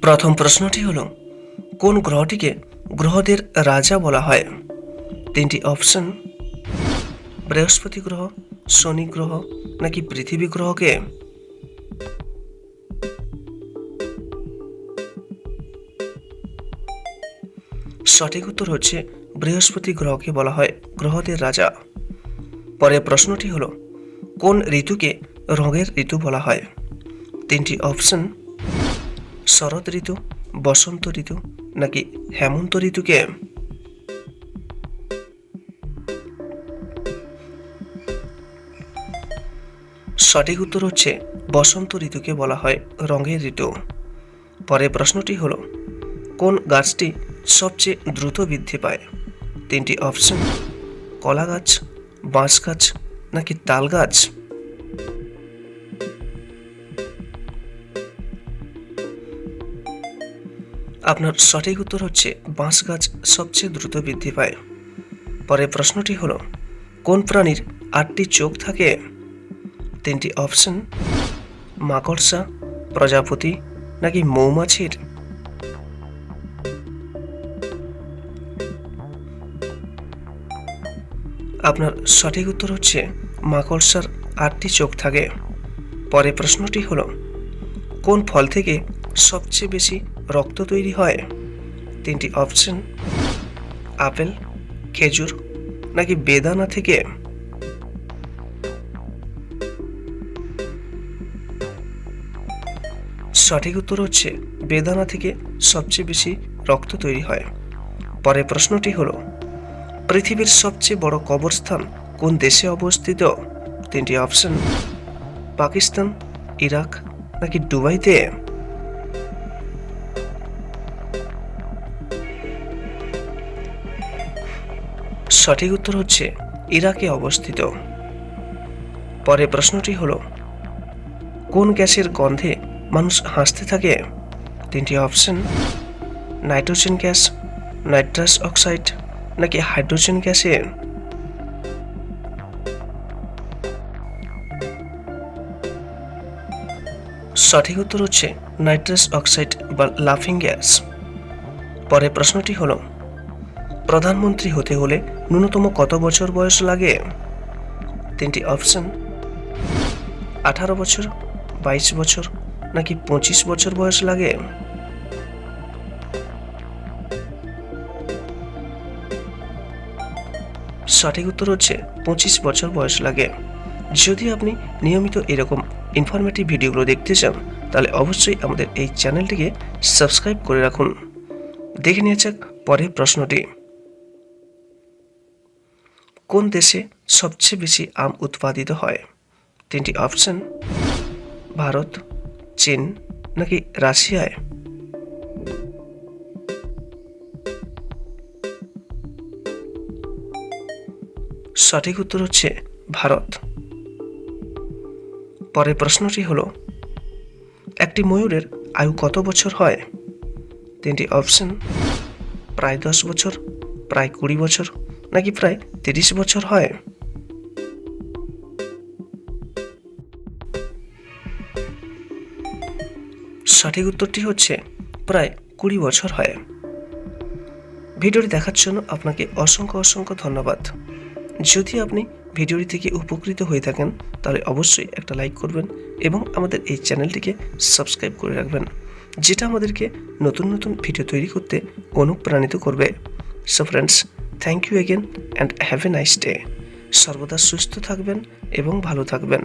প্রথম প্রশ্নটি হলো, কোন গ্রহটিকে গ্রহদের রাজা বলা হয়? তিনটি অপশন: বৃহস্পতি গ্রহ, শনি গ্রহ নাকি পৃথিবী গ্রহকে? সঠিক উত্তর হচ্ছে বৃহস্পতি গ্রহকে বলা হয় গ্রহদের রাজা। পরের প্রশ্নটি হলো, কোন ঋতুকে রঙের ঋতু বলা হয়? তিনটি অপশন: শরৎ ঋতু, বসন্ত ঋতু নাকি হেমন্ত ঋতুকে? সঠিক উত্তর হচ্ছে বসন্ত ঋতুকে বলা হয় রঙের ঋতু। পরের প্রশ্নটি হলো, কোন গাছটি সবচেয়ে দ্রুত বৃদ্ধি পায়? তিনটি অপশন: কলা গাছ, বাঁশ গাছ নাকি তাল গাছ? আপনার সঠিক উত্তর হচ্ছে বাঁশ গাছ সবচেয়ে দ্রুত বৃদ্ধি পায়। পরের প্রশ্নটি হলো, কোন প্রাণীর 8টি চোখ থাকে? তিনটি অপশন: মাকড়সা, প্রজাপতি নাকি মৌমাছির? আপনার সঠিক উত্তর হচ্ছে মাকড়সার 8টি চোখ থাকে। পরের প্রশ্নটি হলো, কোন ফল থেকে সবচেয়ে বেশি রক্ত তৈরি হয়? তিনটি অপশন: আপেল, খেজুর নাকি বেদানা থেকে? সঠিক উত্তর হচ্ছে বেদানা থেকে সবচেয়ে বেশি রক্ত তৈরি হয়। পরের প্রশ্নটি হলো, পৃথিবীর সবচেয়ে বড় কবরস্থান কোন দেশে অবস্থিত? তিনটি অপশন: পাকিস্তান, ইরাক নাকি দুবাইতে? সঠিক উত্তর হচ্ছে ইরাকে অবস্থিত। পরের প্রশ্নটি হলো, কোন গ্যাসের গন্ধে মানুষ হাসতে থাকে? তিনটি option: nitrogen gas, nitrous oxide নাকি হাইড্রোজেন গ্যাসে? সঠিক উত্তর হচ্ছে নাইট্রাস অক্সাইড বা লাফিং গ্যাস। পরের প্রশ্নটি হলো, প্রধানমন্ত্রী হতে হলে ন্যূনতম কত বছর বয়স লাগে? তিনটি অপশন: 18 বছর, 22 বছর নাকি 25 বছর বয়স লাগে? সঠিক উত্তর হচ্ছে 25 বছর বয়স লাগে। যদি আপনি নিয়মিত এরকম ইনফরমেটিভ ভিডিওগুলো দেখতে চান, তাহলে অবশ্যই আমাদের এই চ্যানেলটিকে সাবস্ক্রাইব করে রাখুন। দেখে নিয়ে যাক পরের প্রশ্নটি। কোন দেশে সবচেয়ে বেশি আম উৎপাদিত হয়? তিনটি অপশন: ভারত, চীন নাকি রাশিয়ায়? সঠিক উত্তর হচ্ছে ভারত। পরের প্রশ্নটি হলো, একটি ময়ূরের আয়ু কত বছর হয়? তিনটি অপশন: প্রায় 10 বছর, প্রায় 20 বছর নাকি প্রায় 30 বছর হয়? সঠিক উত্তরটি হচ্ছে প্রায় 20 বছর হয়। ভিডিওটি দেখার জন্য আপনাকে অসংখ্য অসংখ্য ধন্যবাদ। যদি আপনি ভিডিওটি থেকে উপকৃত হয়ে থাকেন, তাহলে অবশ্যই একটা লাইক করবেন এবং আমাদের এই চ্যানেলটিকে সাবস্ক্রাইব করে রাখবেন, যেটা আমাদেরকে নতুন নতুন ভিডিও তৈরি করতে অনুপ্রাণিত করবে। So friends, thank you again and have a nice day. সর্বদা সুস্থ থাকবেন এবং ভালো থাকবেন।